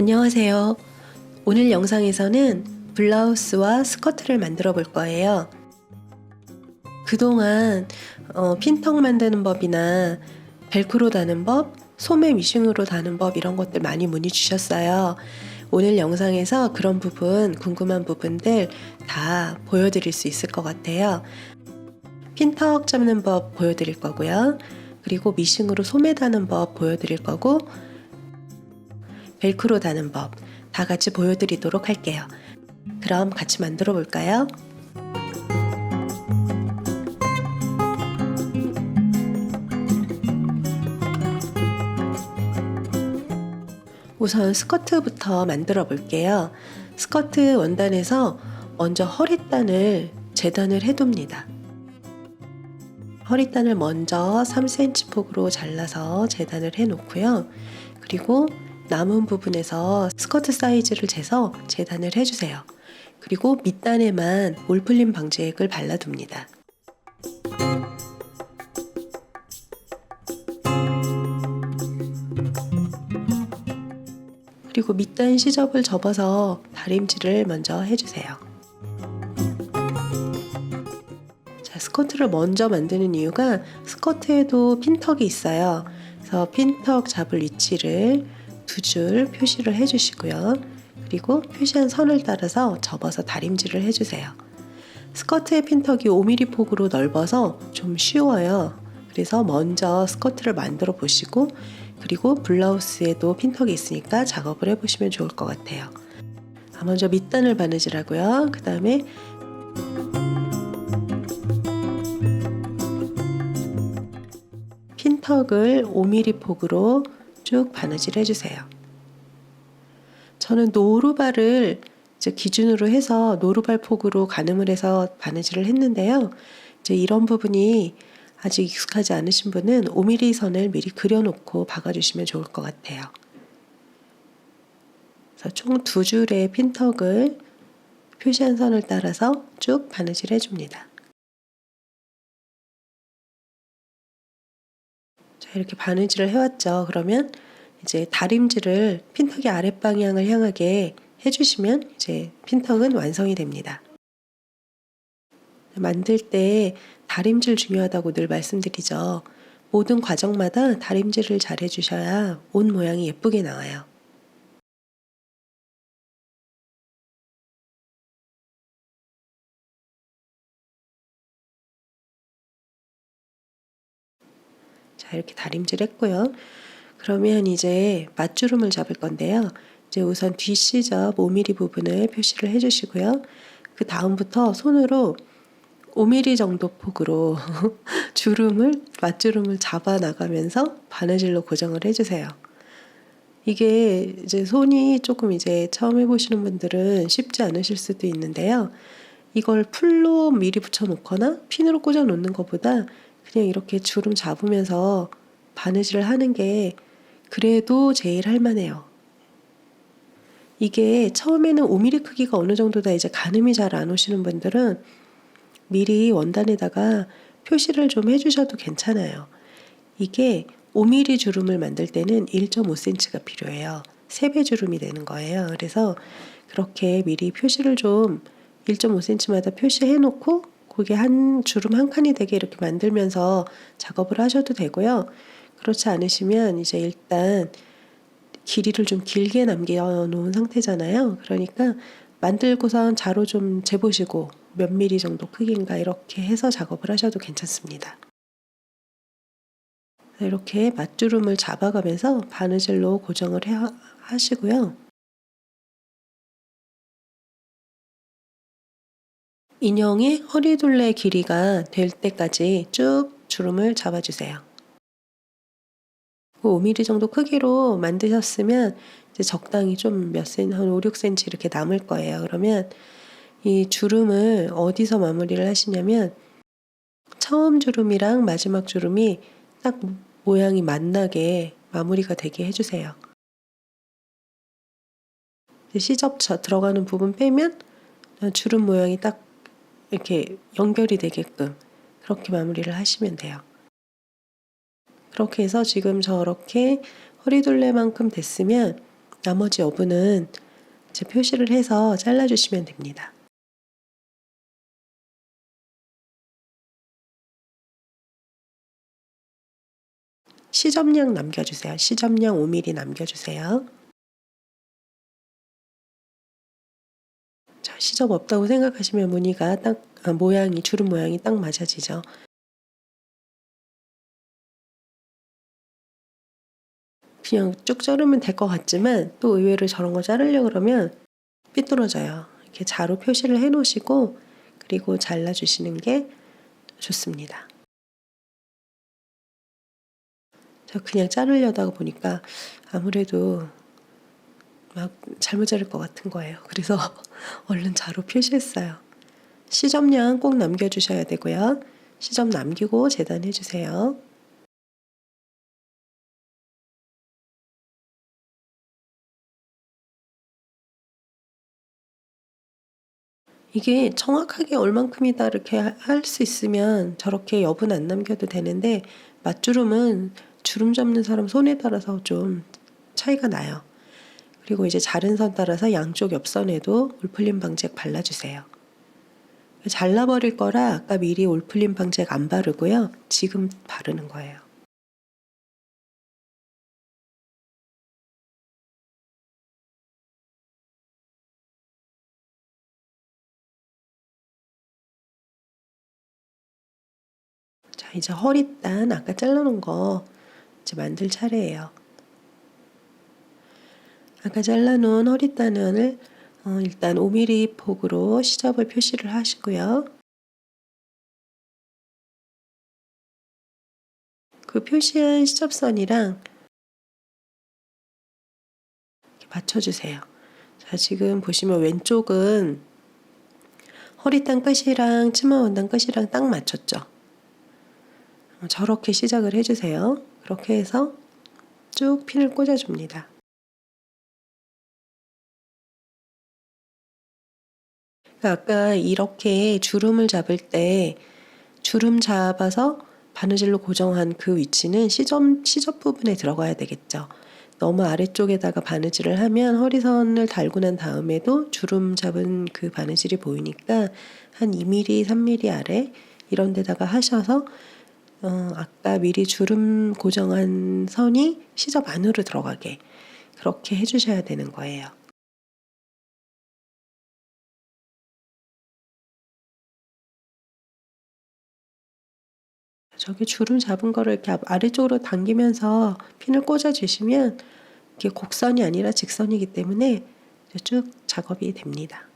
안녕하세요. 오늘 영상에서는 블라우스와 스커트를 만들어 볼 거예요. 그동안 핀턱 만드는 법이나 벨크로 다는 법, 소매 미싱으로 다는 법 이런 것들 많이 문의 주셨어요. 오늘 영상에서 그런 부분, 궁금한 부분들 다 보여드릴 수 있을 것 같아요. 핀턱 잡는 법 보여드릴 거고요. 그리고 미싱으로 소매 다는 법 보여드릴 거고, 벨크로 다는 법 다 같이 보여드리도록 할게요. 그럼 같이 만들어 볼까요? 우선 스커트부터 만들어 볼게요. 스커트 원단에서 먼저 허리단을 재단을 해둡니다. 허리단을 먼저 3cm 폭으로 잘라서 재단을 해 놓고요. 그리고 남은 부분에서 스커트 사이즈를 재서 재단을 해주세요. 그리고 밑단에만 올풀림 방지액을 발라둡니다. 그리고 밑단 시접을 접어서 다림질을 먼저 해주세요. 자, 스커트를 먼저 만드는 이유가 스커트에도 핀턱이 있어요. 그래서 핀턱 잡을 위치를 2줄 표시를 해주시고요. 그리고 표시한 선을 따라서 접어서 다림질을 해주세요. 스커트의 핀턱이 5mm 폭으로 넓어서 좀 쉬워요. 그래서 먼저 스커트를 만들어 보시고, 그리고 블라우스에도 핀턱이 있으니까 작업을 해보시면 좋을 것 같아요. 먼저 밑단을 바느질하고요. 그 다음에 핀턱을 5mm 폭으로 쭉 바느질 해주세요. 저는 노루발을 기준으로 해서 노루발 폭으로 가늠을 해서 바느질을 했는데요. 이제 이런 부분이 아직 익숙하지 않으신 분은 5mm 선을 미리 그려놓고 박아주시면 좋을 것 같아요. 그래서 총 2줄의 핀턱을 표시한 선을 따라서 쭉 바느질 해줍니다. 자, 이렇게 바느질을 해왔죠. 그러면 이제 다림질을 핀턱의 아랫방향을 향하게 해주시면 이제 핀턱은 완성이 됩니다. 만들 때 다림질 중요하다고 늘 말씀드리죠. 모든 과정마다 다림질을 잘 해주셔야 옷 모양이 예쁘게 나와요. 자, 이렇게 다림질 했고요. 그러면 이제 맞주름을 잡을 건데요. 이제 우선 뒷시접 5mm 부분을 표시를 해주시고요. 그 다음부터 손으로 5mm 정도 폭으로 맞주름을 잡아 나가면서 바느질로 고정을 해주세요. 이게 이제 손이 조금 이제 처음 해보시는 분들은 쉽지 않으실 수도 있는데요. 이걸 풀로 미리 붙여 놓거나 핀으로 꽂아 놓는 것보다 그냥 이렇게 주름 잡으면서 바느질을 하는 게 그래도 제일 할만해요. 이게 처음에는 5mm 크기가 어느 정도다 이제 가늠이 잘 안 오시는 분들은 미리 원단에다가 표시를 좀 해주셔도 괜찮아요. 이게 5mm 주름을 만들 때는 1.5cm가 필요해요. 3배 주름이 되는 거예요. 그래서 그렇게 미리 표시를 좀 1.5cm마다 표시해 놓고 그게 한 주름 한 칸이 되게 이렇게 만들면서 작업을 하셔도 되고요. 그렇지 않으시면 이제 일단 길이를 좀 길게 남겨 놓은 상태잖아요. 그러니까 만들고선 자로 좀 재보시고 몇 미리 정도 크기인가 이렇게 해서 작업을 하셔도 괜찮습니다. 이렇게 맞주름을 잡아가면서 바느질로 고정을 하시고요. 인형의 허리둘레 길이가 될 때까지 쭉 주름을 잡아주세요. 5mm 정도 크기로 만드셨으면 이제 적당히 좀 한 5, 6cm 이렇게 남을 거예요. 그러면 이 주름을 어디서 마무리를 하시냐면 처음 주름이랑 마지막 주름이 딱 모양이 만나게 마무리가 되게 해주세요. 시접 들어가는 부분 빼면 주름 모양이 딱 이렇게 연결이 되게끔 그렇게 마무리를 하시면 돼요. 그렇게 해서 지금 저렇게 허리둘레만큼 됐으면 나머지 여부는 이제 표시를 해서 잘라주시면 됩니다. 시접량 남겨주세요. 시접량 5mm 남겨주세요. 자, 시접 없다고 생각하시면 무늬가 모양이, 주름 모양이 딱 맞아지죠. 그냥 쭉 자르면 될 것 같지만 또 의외로 저런 거 자르려고 그러면 삐뚤어져요. 이렇게 자로 표시를 해 놓으시고 그리고 잘라주시는 게 좋습니다. 저 그냥 자르려다가 보니까 아무래도 막 잘못 자를 것 같은 거예요. 그래서 얼른 자로 표시했어요. 시접량 꼭 남겨주셔야 되고요. 시접 남기고 재단해 주세요. 이게 정확하게 얼만큼이다 이렇게 할 수 있으면 저렇게 여분 안 남겨도 되는데 맞주름은 주름 잡는 사람 손에 따라서 좀 차이가 나요. 그리고 이제 자른 선 따라서 양쪽 옆선에도 올플림 방지액 발라주세요. 잘라버릴 거라 아까 미리 올플림 방지액 안 바르고요. 지금 바르는 거예요. 자, 이제 허리단 아까 잘라놓은 거 이제 만들 차례예요. 아까 잘라놓은 허리단을 일단 5mm 폭으로 시접을 표시를 하시고요. 그 표시한 시접선이랑 이렇게 맞춰주세요. 자, 지금 보시면 왼쪽은 허리단 끝이랑 치마 원단 끝이랑 딱 맞췄죠. 저렇게 시작을 해주세요. 그렇게 해서 쭉 핀을 꽂아줍니다. 아까 이렇게 주름을 잡을 때 주름 잡아서 바느질로 고정한 그 위치는 시접 부분에 들어가야 되겠죠. 너무 아래쪽에다가 바느질을 하면 허리선을 달고 난 다음에도 주름 잡은 그 바느질이 보이니까 한 2mm, 3mm 아래 이런 데다가 하셔서 아까 미리 주름 고정한 선이 시접 안으로 들어가게 그렇게 해주셔야 되는 거예요. 저기 주름 잡은 거를 이렇게 아래쪽으로 당기면서 핀을 꽂아주시면 이게 곡선이 아니라 직선이기 때문에 쭉 작업이 됩니다.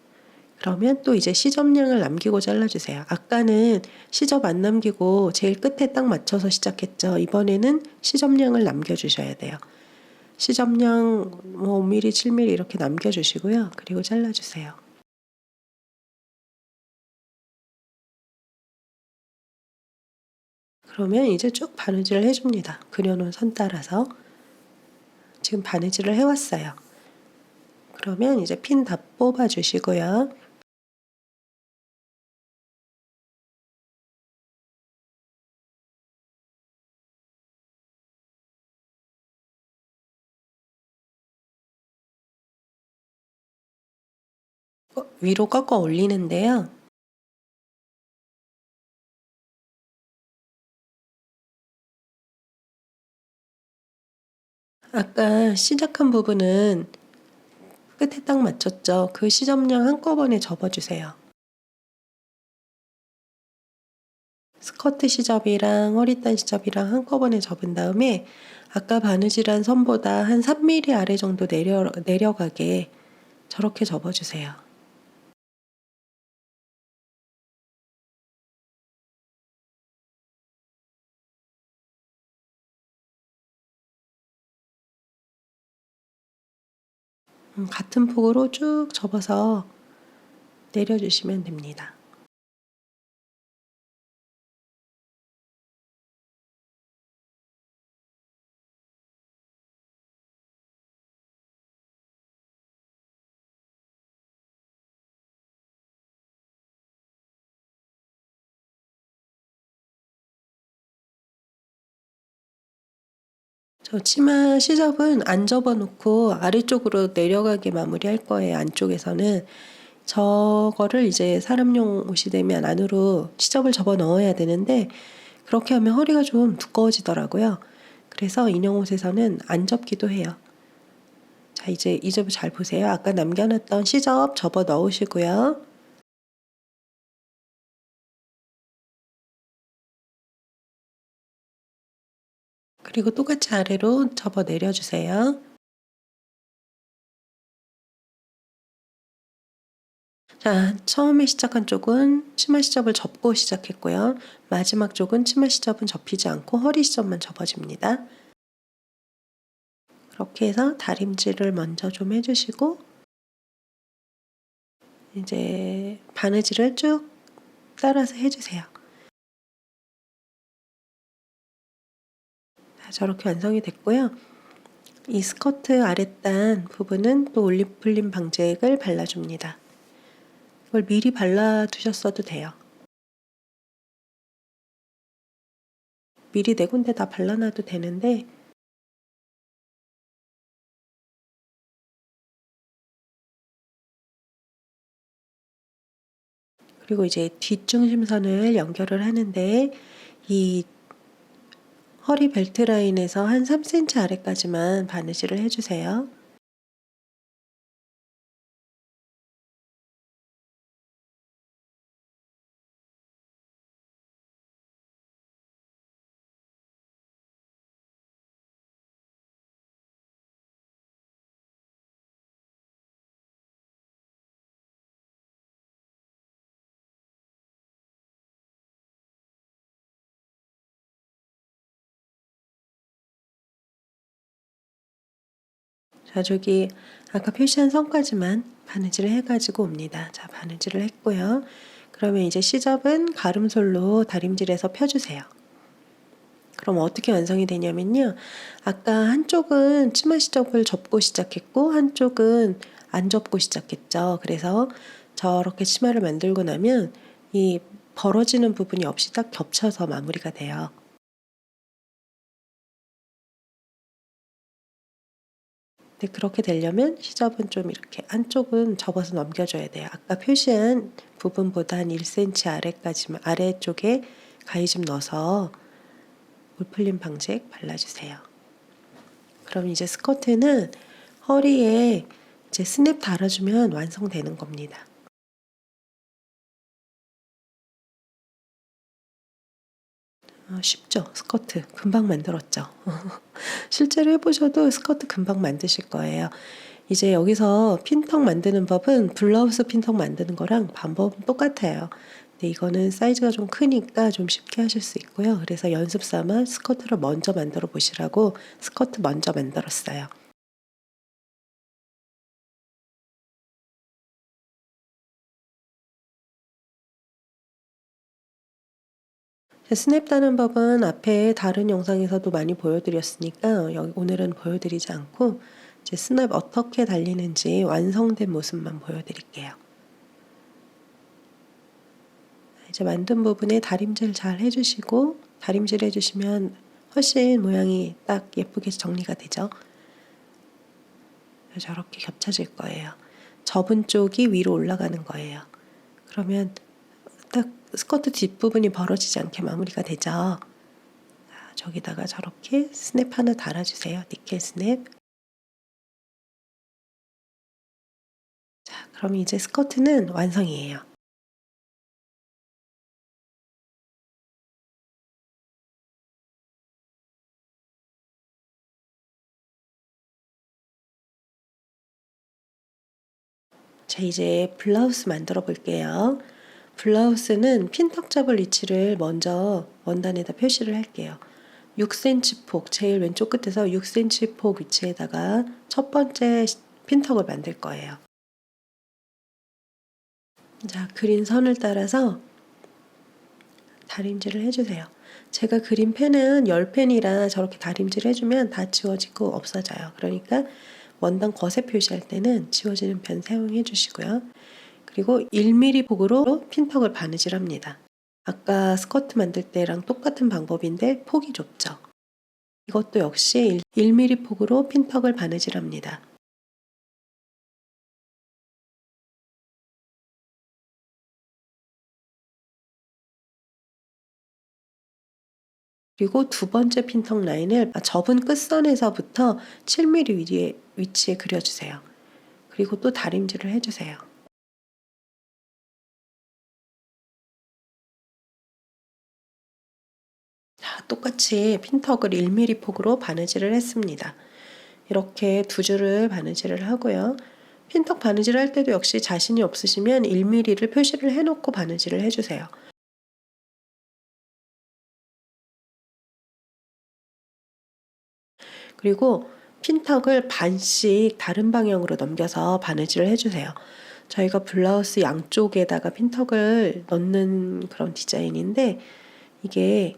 그러면 또 이제 시접량을 남기고 잘라주세요. 아까는 시접 안 남기고 제일 끝에 딱 맞춰서 시작했죠. 이번에는 시접량을 남겨주셔야 돼요. 시접량 5mm, 7mm 이렇게 남겨주시고요. 그리고 잘라주세요. 그러면 이제 쭉 바느질을 해줍니다. 그려놓은 선 따라서. 지금 바느질을 해왔어요. 그러면 이제 핀 다 뽑아주시고요. 위로 꺾어 올리는데요. 아까 시작한 부분은 끝에 딱 맞췄죠. 그 시접량 한꺼번에 접어주세요. 스커트 시접이랑 허리단 시접이랑 한꺼번에 접은 다음에 아까 바느질한 선보다 한 3mm 아래 정도 내려가게 저렇게 접어주세요. 같은 폭으로 쭉 접어서 내려주시면 됩니다. 저 치마 시접은 안 접어 놓고 아래쪽으로 내려가게 마무리할 거예요. 안쪽에서는. 저거를 이제 사람용 옷이 되면 안으로 시접을 접어 넣어야 되는데 그렇게 하면 허리가 좀 두꺼워지더라고요. 그래서 인형 옷에서는 안 접기도 해요. 자, 이제 이 점 잘 보세요. 아까 남겨놨던 시접 접어 넣으시고요. 그리고 똑같이 아래로 접어 내려주세요. 자, 처음에 시작한 쪽은 치마 시접을 접고 시작했고요. 마지막 쪽은 치마 시접은 접히지 않고 허리 시접만 접어집니다. 그렇게 해서 다림질을 먼저 좀 해주시고 이제 바느질을 쭉 따라서 해주세요. 자, 저렇게 완성이 됐고요. 이 스커트 아랫단 부분은 또 올리풀림 방지액을 발라줍니다. 이걸 미리 발라두셨어도 돼요. 미리 네 군데 다 발라놔도 되는데 그리고 이제 뒷중심선을 연결을 하는데 이 허리 벨트 라인에서 한 3cm 아래까지만 바느질을 해주세요. 자, 저기 아까 표시한 선까지만 바느질을 해가지고 옵니다. 자, 바느질을 했고요. 그러면 이제 시접은 가름솔로 다림질해서 펴주세요. 그럼 어떻게 완성이 되냐면요. 아까 한쪽은 치마 시접을 접고 시작했고 한쪽은 안 접고 시작했죠. 그래서 저렇게 치마를 만들고 나면 이 벌어지는 부분이 없이 딱 겹쳐서 마무리가 돼요. 근데 그렇게 되려면 시접은 좀 이렇게 한쪽은 접어서 넘겨줘야 돼요. 아까 표시한 부분보다 한 1cm 아래까지만 아래쪽에 가위 좀 넣어서 물풀림 방지액 발라주세요. 그럼 이제 스커트는 허리에 이제 스냅 달아주면 완성되는 겁니다. 쉽죠? 스커트 금방 만들었죠? 실제로 해보셔도 스커트 금방 만드실 거예요. 이제 여기서 핀턱 만드는 법은 블라우스 핀턱 만드는 거랑 방법은 똑같아요. 근데 이거는 사이즈가 좀 크니까 좀 쉽게 하실 수 있고요. 그래서 연습 삼아 스커트를 먼저 만들어 보시라고 스커트 먼저 만들었어요. 스냅 따는 법은 앞에 다른 영상에서도 많이 보여드렸으니까 여기 오늘은 보여드리지 않고 이제 스냅 어떻게 달리는지 완성된 모습만 보여드릴게요. 이제 만든 부분에 다림질 잘 해주시고 다림질 해주시면 훨씬 모양이 딱 예쁘게 정리가 되죠. 저렇게 겹쳐질 거예요. 접은 쪽이 위로 올라가는 거예요. 그러면 딱 스커트 뒷부분이 벌어지지 않게 마무리가 되죠. 저기다가 저렇게 스냅 하나 달아주세요. 니켈 스냅. 자, 그럼 이제 스커트는 완성이에요. 자, 이제 블라우스 만들어 볼게요. 블라우스는 핀턱 잡을 위치를 먼저 원단에다 표시를 할게요. 6cm 폭, 제일 왼쪽 끝에서 6cm 폭 위치에다가 첫 번째 핀턱을 만들 거예요. 자, 그린 선을 따라서 다림질을 해주세요. 제가 그린 펜은 10펜이라 저렇게 다림질 해주면 다 지워지고 없어져요. 그러니까 원단 거세 표시할 때는 지워지는 펜 사용해 주시고요. 그리고 1mm 폭으로 핀턱을 바느질합니다. 아까 스커트 만들 때랑 똑같은 방법인데 폭이 좁죠. 이것도 역시 1mm 폭으로 핀턱을 바느질합니다. 그리고 두 번째 핀턱 라인을 접은 끝선에서부터 7mm 위치에 그려주세요. 그리고 또 다림질을 해주세요. 자, 똑같이 핀턱을 1mm 폭으로 바느질을 했습니다. 이렇게 두 줄을 바느질을 하고요. 핀턱 바느질 할 때도 역시 자신이 없으시면 1mm를 표시를 해놓고 바느질을 해주세요. 그리고 핀턱을 반씩 다른 방향으로 넘겨서 바느질을 해주세요. 저희가 블라우스 양쪽에다가 핀턱을 넣는 그런 디자인인데 이게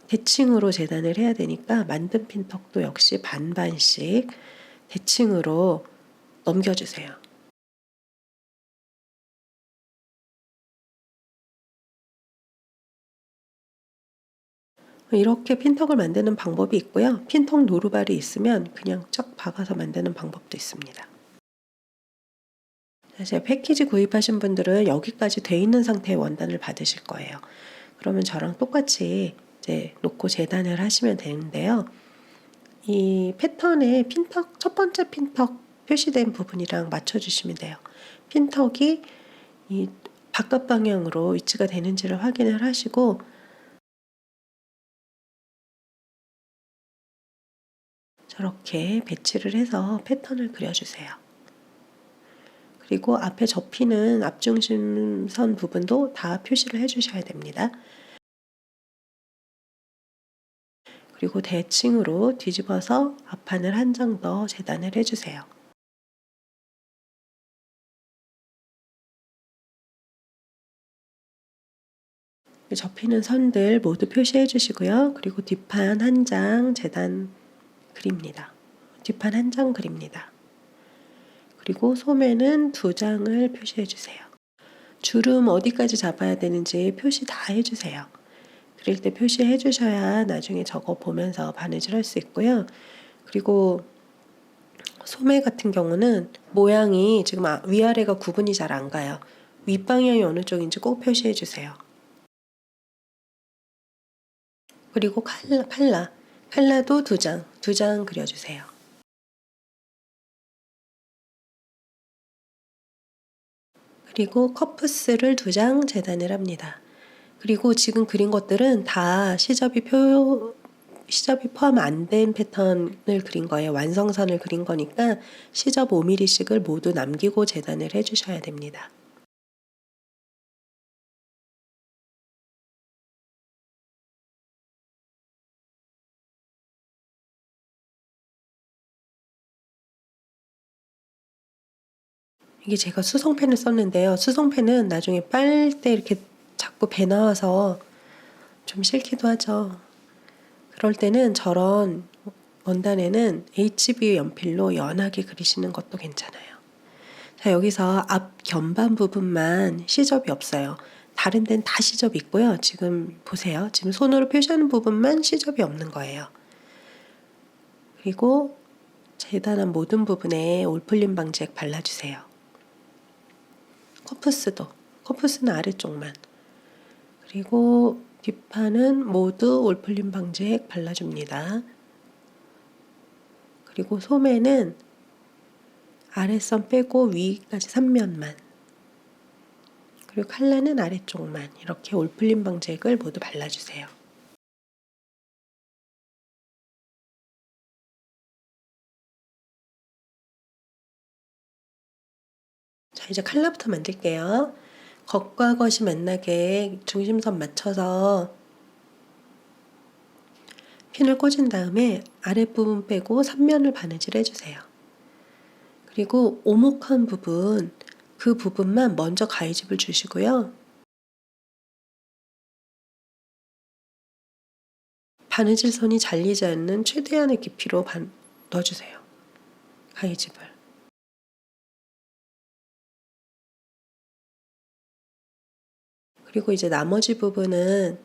대칭으로 재단을 해야 되니까 만든 핀턱도 역시 반반씩 대칭으로 넘겨주세요. 이렇게 핀턱을 만드는 방법이 있고요. 핀턱 노루발이 있으면 그냥 쩍 박아서 만드는 방법도 있습니다. 사실 패키지 구입하신 분들은 여기까지 돼 있는 상태의 원단을 받으실 거예요. 그러면 저랑 똑같이 이제 놓고 재단을 하시면 되는데요. 이 패턴에 핀턱, 첫 번째 핀턱 표시된 부분이랑 맞춰주시면 돼요. 핀턱이 이 바깥 방향으로 위치가 되는지를 확인을 하시고 저렇게 배치를 해서 패턴을 그려주세요. 그리고 앞에 접히는 앞중심선 부분도 다 표시를 해주셔야 됩니다. 그리고 대칭으로 뒤집어서 앞판을 한 장 더 재단을 해주세요. 접히는 선들 모두 표시해 주시고요. 그리고 뒷판 한 장 재단 그립니다. 뒷판 한 장 그립니다. 그리고 소매는 2장을 표시해 주세요. 주름 어디까지 잡아야 되는지 표시 다 해주세요. 그릴 때 표시해 주셔야 나중에 적어 보면서 바느질 할 수 있고요. 그리고 소매 같은 경우는 모양이 지금 위아래가 구분이 잘 안 가요. 윗방향이 어느 쪽인지 꼭 표시해 주세요. 그리고 칼라도 2장 그려주세요. 그리고 커프스를 2장 재단을 합니다. 그리고 지금 그린 것들은 다 시접이 포함 안 된 패턴을 그린 거예요. 완성선을 그린 거니까 시접 5mm씩을 모두 남기고 재단을 해주셔야 됩니다. 이게 제가 수성펜을 썼는데요. 수성펜은 나중에 빨 때 이렇게 자꾸 배 나와서 좀 싫기도 하죠. 그럴 때는 저런 원단에는 HB 연필로 연하게 그리시는 것도 괜찮아요. 자, 여기서 앞 견반 부분만 시접이 없어요. 다른 데는 다 시접이 있고요. 지금 보세요. 지금 손으로 표시하는 부분만 시접이 없는 거예요. 그리고 재단한 모든 부분에 올플림 방지액 발라주세요. 커프스는 아래쪽만. 그리고 뒷판은 모두 올플림 방지액 발라줍니다. 그리고 소매는 아랫선 빼고 위까지 3면만. 그리고 칼라는 아래쪽만. 이렇게 올플림 방지액을 모두 발라주세요. 자, 이제 칼라부터 만들게요. 겉과 겉이 만나게 중심선 맞춰서 핀을 꽂은 다음에 아랫부분 빼고 3면을 바느질 해주세요. 그리고 오목한 부분, 그 부분만 먼저 가위집을 주시고요. 바느질 선이 잘리지 않는 최대한의 깊이로 넣어주세요. 가위집을. 그리고 이제 나머지 부분은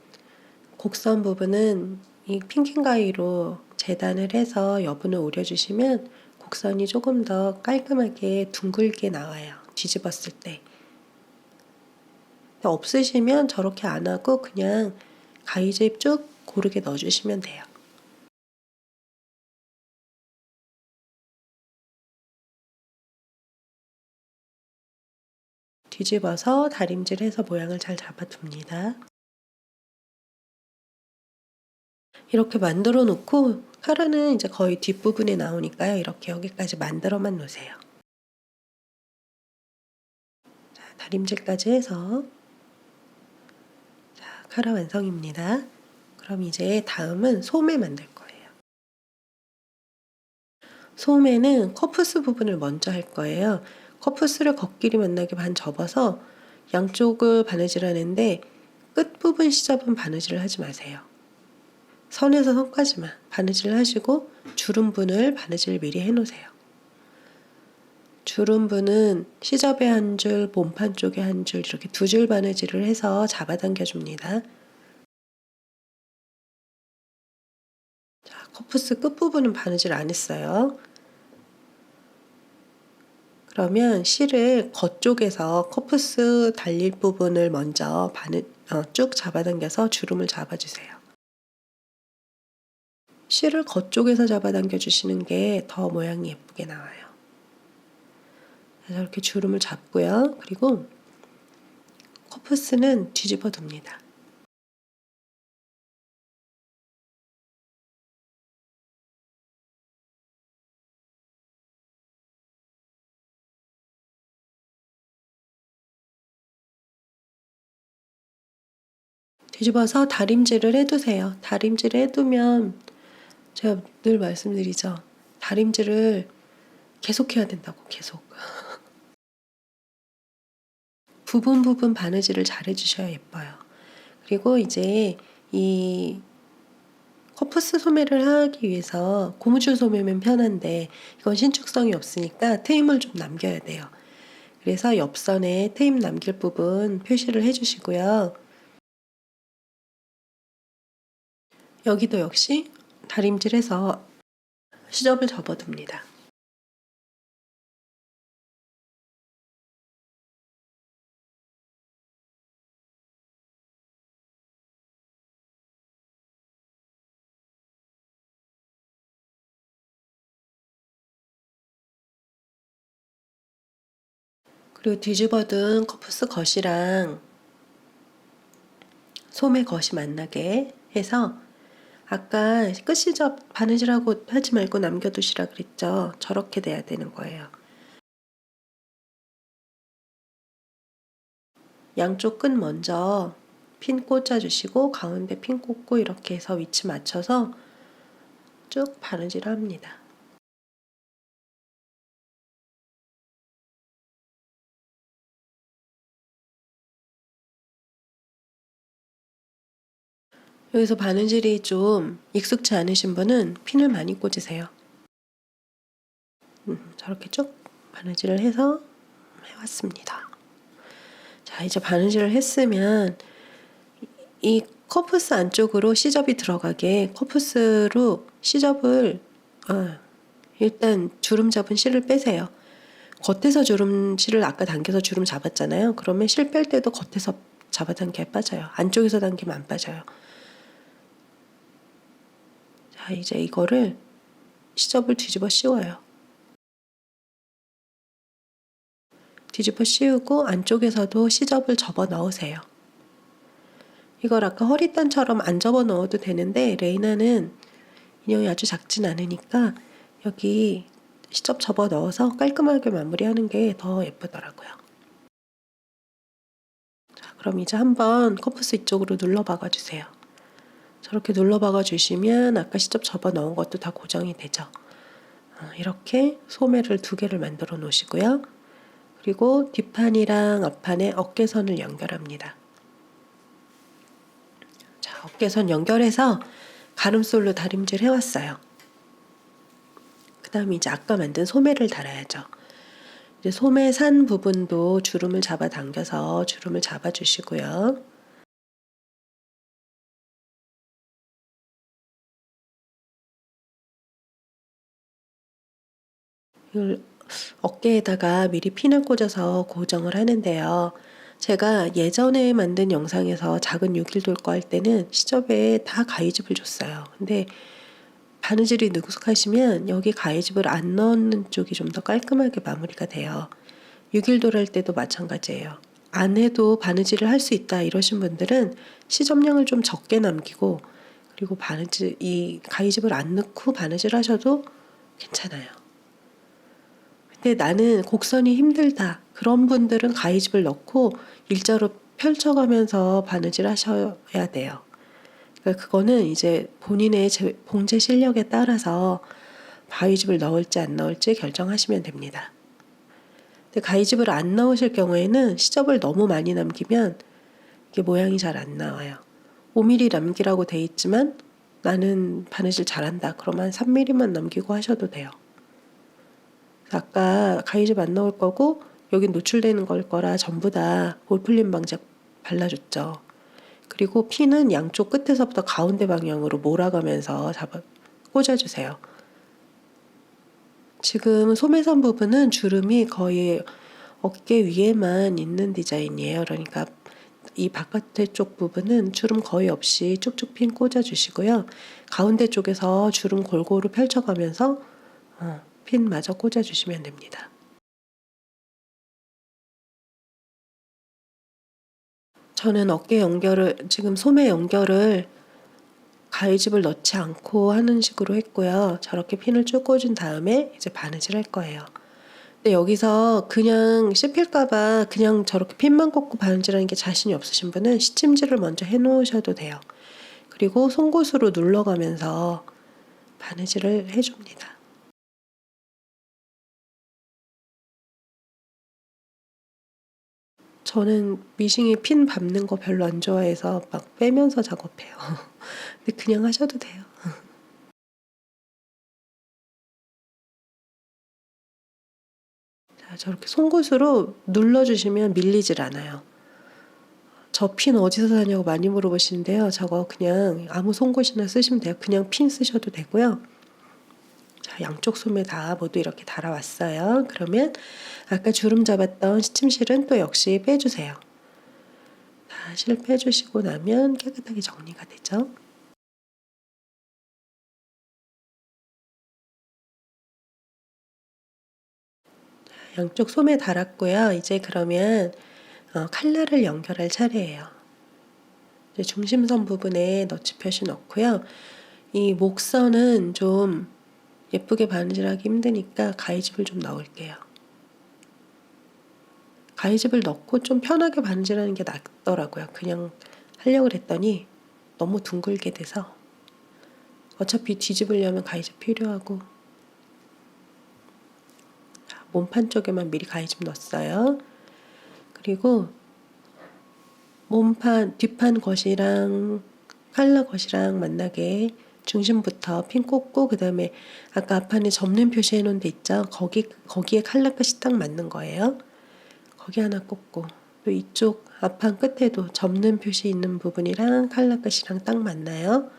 곡선 부분은 이 핑킹 가위로 재단을 해서 여분을 오려주시면 곡선이 조금 더 깔끔하게 둥글게 나와요. 뒤집었을 때. 없으시면 저렇게 안 하고 그냥 가위집 쭉 고르게 넣어주시면 돼요. 뒤집어서 다림질해서 모양을 잘 잡아둡니다. 이렇게 만들어 놓고 카라는 이제 거의 뒷부분에 나오니까요. 이렇게 여기까지 만들어만 놓으세요. 자, 다림질까지 해서 자, 카라 완성입니다. 그럼 이제 다음은 소매 만들 거예요. 소매는 커프스 부분을 먼저 할 거예요. 커프스를 겉길이 만나게 반 접어서 양쪽을 바느질하는데 끝부분 시접은 바느질을 하지 마세요. 선에서 선까지만 바느질을 하시고 주름분을 바느질 미리 해놓으세요. 주름분은 시접에 한 줄, 몸판 쪽에 한 줄 이렇게 두 줄 바느질을 해서 잡아당겨 줍니다. 자, 커프스 끝부분은 바느질 안 했어요. 그러면 실을 겉쪽에서 커프스 달릴 부분을 먼저 쭉 잡아당겨서 주름을 잡아주세요. 실을 겉쪽에서 잡아당겨 주시는 게 더 모양이 예쁘게 나와요. 그래서 이렇게 주름을 잡고요. 그리고 커프스는 뒤집어 둡니다. 뒤집어서 다림질을 해두세요. 다림질을 해두면 제가 늘 말씀드리죠. 다림질을 계속 해야 된다고, 계속. 부분 바느질을 잘 해주셔야 예뻐요. 그리고 이제 이 커프스 소매를 하기 위해서 고무줄 소매면 편한데 이건 신축성이 없으니까 트임을 좀 남겨야 돼요. 그래서 옆선에 트임 남길 부분 표시를 해주시고요. 여기도 역시 다림질해서 시접을 접어둡니다. 그리고 뒤집어둔 커프스 겉이랑 소매 겉이 만나게 해서 아까 끝시접 바느질하고 하지 말고 남겨두시라 그랬죠. 저렇게 돼야 되는 거예요. 양쪽 끝 먼저 핀 꽂아주시고 가운데 핀 꽂고 이렇게 해서 위치 맞춰서 쭉 바느질을 합니다. 여기서 바느질이 좀 익숙치 않으신 분은 핀을 많이 꽂으세요. 저렇게 쭉 바느질을 해서 해왔습니다. 자, 이제 바느질을 했으면 이 커프스 안쪽으로 시접이 들어가게 커프스로 시접을 일단 주름 잡은 실을 빼세요. 겉에서 실을 아까 당겨서 주름 잡았잖아요. 그러면 실 뺄 때도 겉에서 잡아당겨야 빠져요. 안쪽에서 당기면 안 빠져요. 자, 이제 이거를 시접을 뒤집어 씌워요. 뒤집어 씌우고 안쪽에서도 시접을 접어 넣으세요. 이걸 아까 허리단처럼 안 접어 넣어도 되는데 레이나는 인형이 아주 작진 않으니까 여기 시접 접어 넣어서 깔끔하게 마무리하는 게 더 예쁘더라고요. 자, 그럼 이제 한번 커프스 이쪽으로 눌러 박아 주세요. 저렇게 눌러 박아 주시면 아까 시접 접어 넣은 것도 다 고정이 되죠. 이렇게 소매를 2개를 만들어 놓으시고요. 그리고 뒷판이랑 앞판에 어깨선을 연결합니다. 자, 어깨선 연결해서 가름솔로 다림질 해왔어요. 그 다음에 이제 아까 만든 소매를 달아야죠. 이제 소매 산 부분도 주름을 잡아 당겨서 주름을 잡아 주시고요. 이걸 어깨에다가 미리 핀을 꽂아서 고정을 하는데요. 제가 예전에 만든 영상에서 작은 6일 돌 거 할 때는 시접에 다 가위집을 줬어요. 근데 바느질이 능숙하시면 여기 가위집을 안 넣는 쪽이 좀 더 깔끔하게 마무리가 돼요. 6일돌 할 때도 마찬가지예요. 안 해도 바느질을 할 수 있다 이러신 분들은 시접량을 좀 적게 남기고, 그리고 바느질 이 가위집을 안 넣고 바느질 하셔도 괜찮아요. 근데 나는 곡선이 힘들다 그런 분들은 가위집을 넣고 일자로 펼쳐가면서 바느질 하셔야 돼요. 그러니까 그거는 이제 본인의 봉제 실력에 따라서 가위집을 넣을지 안 넣을지 결정하시면 됩니다. 근데 가위집을 안 넣으실 경우에는 시접을 너무 많이 남기면 이게 모양이 잘 안 나와요. 5mm 남기라고 돼 있지만 나는 바느질 잘한다 그러면 3mm만 남기고 하셔도 돼요. 아까 가위집 안 넣을 거고 여기 노출되는 걸 거라 전부 다 볼풀림 방지 발라줬죠. 그리고 핀은 양쪽 끝에서부터 가운데 방향으로 몰아가면서 꽂아주세요. 지금 소매선 부분은 주름이 거의 어깨 위에만 있는 디자인이에요. 그러니까 이 바깥에 쪽 부분은 주름 거의 없이 쭉쭉 핀 꽂아주시고요. 가운데 쪽에서 주름 골고루 펼쳐가면서 핀 마저 꽂아주시면 됩니다. 저는 어깨 연결을, 지금 소매 연결을 가위집을 넣지 않고 하는 식으로 했고요. 저렇게 핀을 쭉 꽂은 다음에 이제 바느질 할 거예요. 근데 여기서 그냥 씹힐까봐 그냥 저렇게 핀만 꽂고 바느질하는 게 자신이 없으신 분은 시침질을 먼저 해 놓으셔도 돼요. 그리고 송곳으로 눌러가면서 바느질을 해줍니다. 저는 미싱이 핀 밟는 거 별로 안 좋아해서 막 빼면서 작업해요. 근데 그냥 하셔도 돼요. 자, 저렇게 송곳으로 눌러주시면 밀리질 않아요. 저 핀 어디서 사냐고 많이 물어보시는데요. 저거 그냥 아무 송곳이나 쓰시면 돼요. 그냥 핀 쓰셔도 되고요. 자, 양쪽 소매 다 모두 이렇게 달아왔어요. 그러면 아까 주름 잡았던 시침실은 또 역시 빼주세요. 다 실 빼주시고 나면 깨끗하게 정리가 되죠. 양쪽 소매 달았고요. 이제 그러면 칼날을 연결할 차례예요. 이제 중심선 부분에 너치 표시 넣고요. 이 목선은 좀 예쁘게 바느질하기 힘드니까 가위집을 좀 넣을게요. 가위집을 넣고 좀 편하게 바느질하는 게 낫더라고요. 그냥 하려고 했더니 너무 둥글게 돼서, 어차피 뒤집으려면 가위집 필요하고. 몸판 쪽에만 미리 가위집 넣었어요. 그리고 몸판 뒷판 것이랑 칼라 것이랑 만나게 중심부터 핀 꽂고, 그 다음에 아까 앞판에 접는 표시해 놓은 데 있죠. 거기에 칼라 끝이 딱 맞는 거예요. 거기 하나 꽂고, 또 이쪽 앞판 끝에도 접는 표시 있는 부분이랑 칼라 끝이랑 딱 맞나요?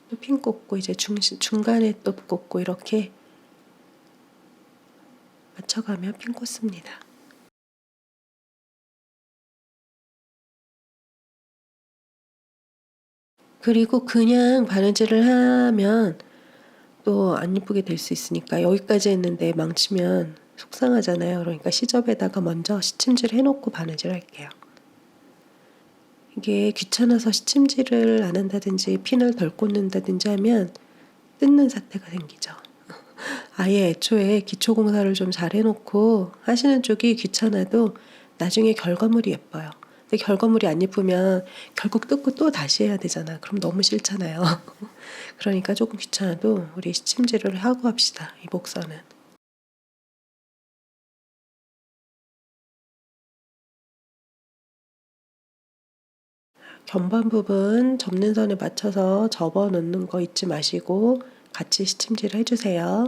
또 핀 꽂고, 이제 중간에 또 꽂고, 이렇게 맞춰가며 핀 꽂습니다. 그리고 그냥 바느질을 하면 또 안 이쁘게 될 수 있으니까 여기까지 했는데 망치면 속상하잖아요. 그러니까 시접에다가 먼저 시침질 해놓고 바느질 할게요. 이게 귀찮아서 시침질을 안 한다든지 핀을 덜 꽂는다든지 하면 뜯는 사태가 생기죠. 아예 애초에 기초공사를 좀 잘 해놓고 하시는 쪽이 귀찮아도 나중에 결과물이 예뻐요. 근데 결과물이 안 예쁘면 결국 뜯고 또 다시 해야 되잖아. 그럼 너무 싫잖아요. 그러니까 조금 귀찮아도 우리 시침질을 하고 합시다. 이 목선은. 견반 부분 접는 선에 맞춰서 접어 놓는 거 잊지 마시고 같이 시침질 해주세요.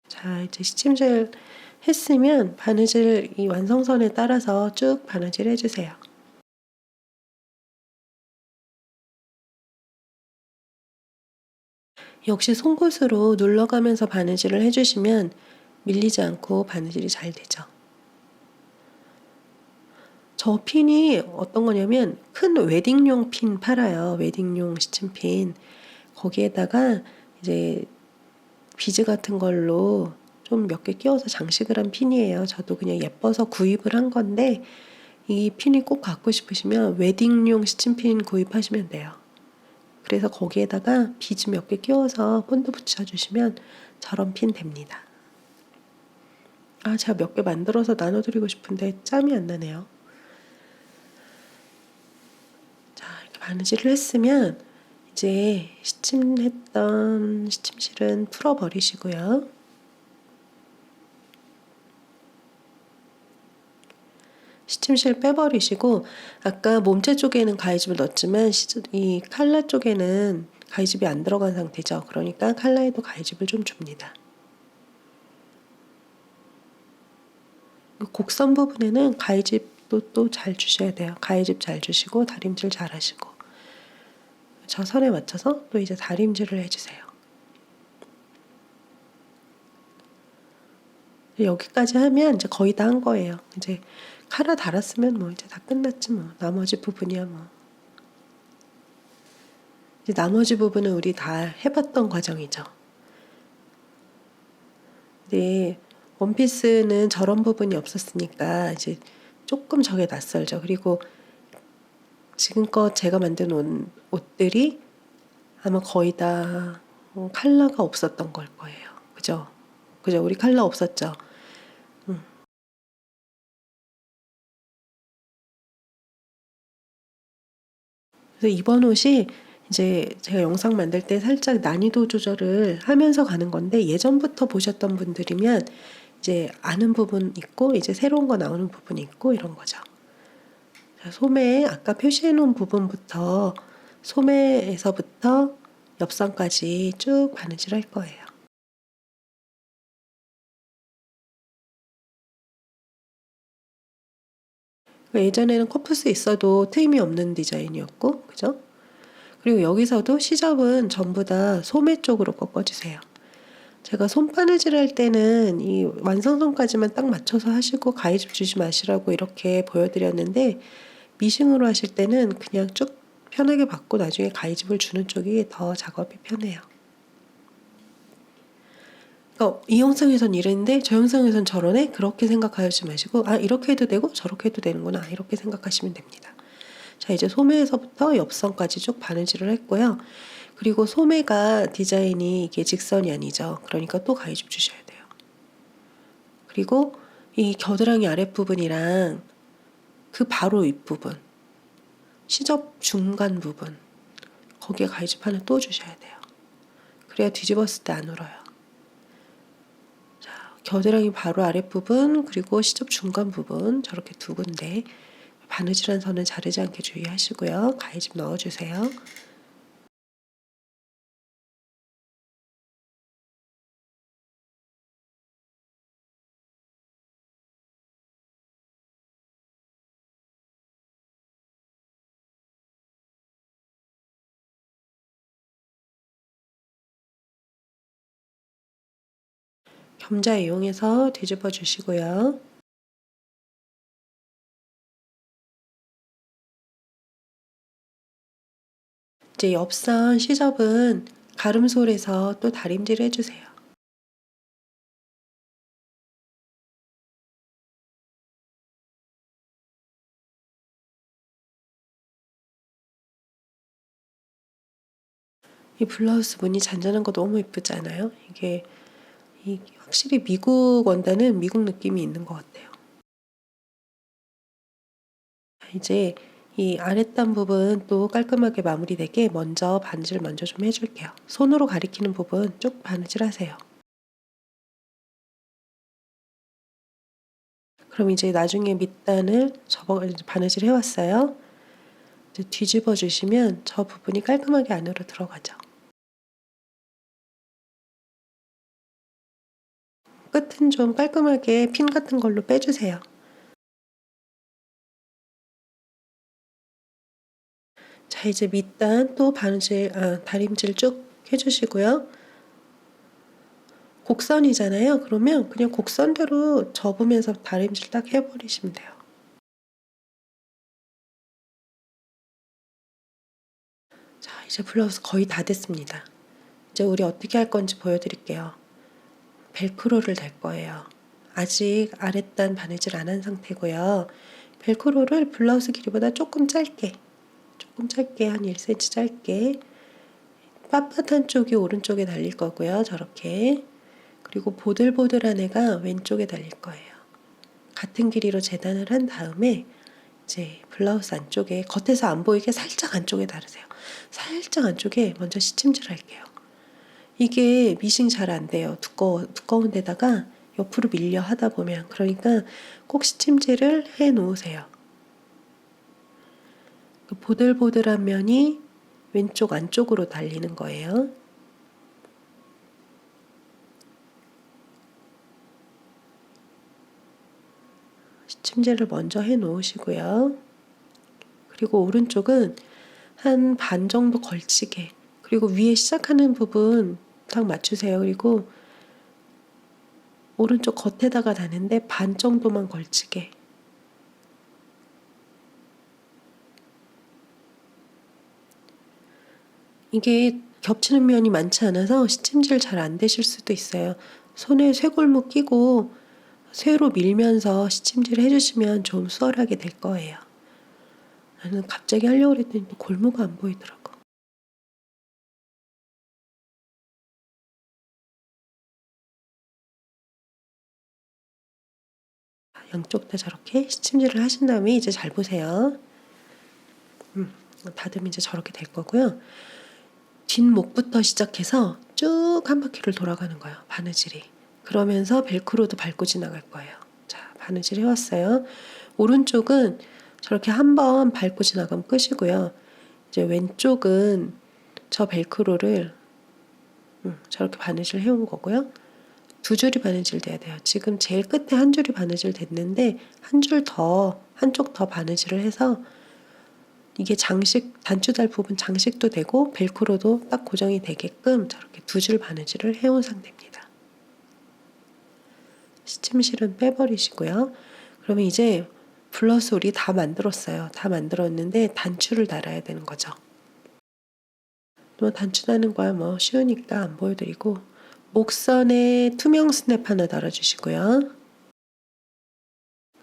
자, 이제 시침질 했으면 바느질 이 완성선에 따라서 쭉 바느질 해주세요. 역시 송곳으로 눌러가면서 바느질을 해주시면 밀리지 않고 바느질이 잘 되죠. 저 핀이 어떤 거냐면 큰 웨딩용 핀 팔아요. 웨딩용 시침핀. 거기에다가 이제 비즈 같은 걸로 좀 몇 개 끼워서 장식을 한 핀이에요. 저도 그냥 예뻐서 구입을 한 건데 이 핀이 꼭 갖고 싶으시면 웨딩용 시침핀 구입하시면 돼요. 그래서 거기에다가 비즈 몇 개 끼워서 본드 붙여주시면 저런 핀 됩니다. 아, 제가 몇 개 만들어서 나눠드리고 싶은데 짬이 안 나네요. 자, 이렇게 바느질을 했으면 이제 시침했던 시침실은 풀어버리시고요. 시침실 빼버리시고 아까 몸체 쪽에는 가위집을 넣었지만 이 칼라 쪽에는 가위집이 안 들어간 상태죠. 그러니까 칼라에도 가위집을 좀 줍니다. 곡선 부분에는 가위집도 또 잘 주셔야 돼요. 가위집 잘 주시고 다림질 잘 하시고 저 선에 맞춰서 또 이제 다림질을 해주세요. 여기까지 하면 이제 거의 다 한 거예요. 이제 칼라 달았으면 뭐 이제 다 끝났지 뭐. 나머지 부분이야 뭐. 이제 나머지 부분은 우리 다 해봤던 과정이죠. 근데 원피스는 저런 부분이 없었으니까 이제 조금 저게 낯설죠. 그리고 지금껏 제가 만든 옷들이 아마 거의 다 컬러가 없었던 걸 거예요. 그죠? 그죠? 우리 컬러 없었죠? 그래서 이번 옷이 이제 제가 영상 만들 때 살짝 난이도 조절을 하면서 가는 건데 예전부터 보셨던 분들이면 이제 아는 부분 있고 이제 새로운 거 나오는 부분이 있고 이런 거죠. 자, 소매에 아까 표시해 놓은 부분부터 소매에서부터 옆선까지 쭉 바느질 할 거예요. 예전에는 커프스 있어도 트임이 없는 디자인이었고, 그죠? 그리고 여기서도 시접은 전부 다 소매 쪽으로 꺾어주세요. 제가 손바느질 할 때는 이 완성선까지만 딱 맞춰서 하시고 가위집 주지 마시라고 이렇게 보여드렸는데 미싱으로 하실 때는 그냥 쭉 편하게 받고 나중에 가위집을 주는 쪽이 더 작업이 편해요. 그러니까 이 영상에선 이랬는데 저 영상에선 저러네? 그렇게 생각하지 마시고 아, 이렇게 해도 되고 저렇게 해도 되는구나 이렇게 생각하시면 됩니다. 자, 이제 소매에서부터 옆선까지 쭉 바느질을 했고요. 그리고 소매가 디자인이 이게 직선이 아니죠. 그러니까 또 가위집 주셔야 돼요. 그리고 이 겨드랑이 아랫부분이랑 그 바로 윗부분, 시접 중간 부분, 거기에 가위집 하나 또 주셔야 돼요. 그래야 뒤집었을 때 안 울어요. 자, 겨드랑이 바로 아랫부분, 그리고 시접 중간 부분, 저렇게 두 군데 바느질한 선은 자르지 않게 주의하시고요. 가위집 넣어주세요. 겸자 이용해서 뒤집어 주시고요. 이제 옆선 시접은 가름솔에서 또 다림질 해주세요. 이 블라우스 무늬 잔잔한 거 너무 예쁘지 않아요? 이게 확실히 미국 원단은 미국 느낌이 있는 것 같아요. 이제 이 아랫단 부분 또 깔끔하게 마무리되게 먼저 바느질 먼저 좀 해줄게요. 손으로 가리키는 부분 쭉 바느질 하세요. 그럼 이제 나중에 밑단을 바느질 해왔어요. 이제 뒤집어 주시면 저 부분이 깔끔하게 안으로 들어가죠. 끝은 좀 깔끔하게 핀 같은 걸로 빼주세요. 자, 이제 밑단 또 다림질 쭉 해주시고요. 곡선이잖아요. 그러면 그냥 곡선대로 접으면서 다림질 딱 해버리시면 돼요. 자, 이제 블라우스 거의 다 됐습니다. 이제 우리 어떻게 할 건지 보여드릴게요. 벨크로를 달 거예요. 아직 아랫단 바느질 안 한 상태고요. 벨크로를 블라우스 길이보다 조금 짧게 한 1cm 짧게 빳빳한 쪽이 오른쪽에 달릴 거고요. 저렇게. 그리고 보들보들한 애가 왼쪽에 달릴 거예요. 같은 길이로 재단을 한 다음에 이제 블라우스 안쪽에 겉에서 안 보이게 살짝 안쪽에 달으세요. 살짝 안쪽에 먼저 시침질 할게요. 이게 미싱 잘 안 돼요. 두꺼운 데다가 옆으로 밀려 하다 보면. 그러니까 꼭 시침질을 해 놓으세요. 그 보들보들한 면이 왼쪽 안쪽으로 달리는 거예요. 시침질을 먼저 해 놓으시고요. 그리고 오른쪽은 한 반 정도 걸치게, 그리고 위에 시작하는 부분 딱 맞추세요. 그리고 오른쪽 겉에다가 다는데 반 정도만 걸치게. 이게 겹치는 면이 많지 않아서 시침질 잘 안 되실 수도 있어요. 손에 쇄골무 끼고 쇠로 밀면서 시침질 해주시면 좀 수월하게 될 거예요. 나는 갑자기 하려고 했더니 또 골무가 안 보이더라고. 양쪽 다 저렇게 시침질을 하신 다음에 이제 잘 보세요. 다듬이 이제 저렇게 될 거고요. 뒷목부터 시작해서 쭉 한 바퀴를 돌아가는 거예요. 바느질이. 그러면서 벨크로도 밟고 지나갈 거예요. 자, 바느질 해왔어요. 오른쪽은 저렇게 한번 밟고 지나가면 끝이고요. 이제 왼쪽은 저 벨크로를 저렇게 바느질 해온 거고요. 두 줄이 바느질 돼야 돼요. 지금 제일 끝에 한 줄이 바느질 됐는데 한쪽 더 바느질을 해서 이게 단추달 부분 장식도 되고 벨크로도 딱 고정이 되게끔 저렇게 두 줄 바느질을 해온 상태입니다. 시침실은 빼버리시고요. 그러면 이제 블라우스 우리 다 만들었어요. 다 만들었는데 단추를 달아야 되는 거죠. 또 단추 다는 거야 뭐 쉬우니까 안 보여드리고, 목선에 투명 스냅 하나 달아주시고요.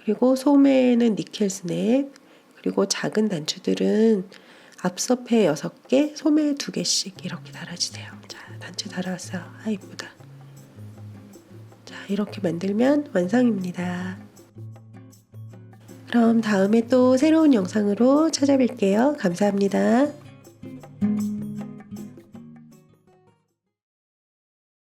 그리고 소매는 니켈 스냅, 그리고 작은 단추들은 앞서페 6개, 소매 2개씩 이렇게 달아주세요. 자, 단추 달아왔어요. 아, 이쁘다. 자, 이렇게 만들면 완성입니다. 그럼 다음에 또 새로운 영상으로 찾아뵐게요. 감사합니다.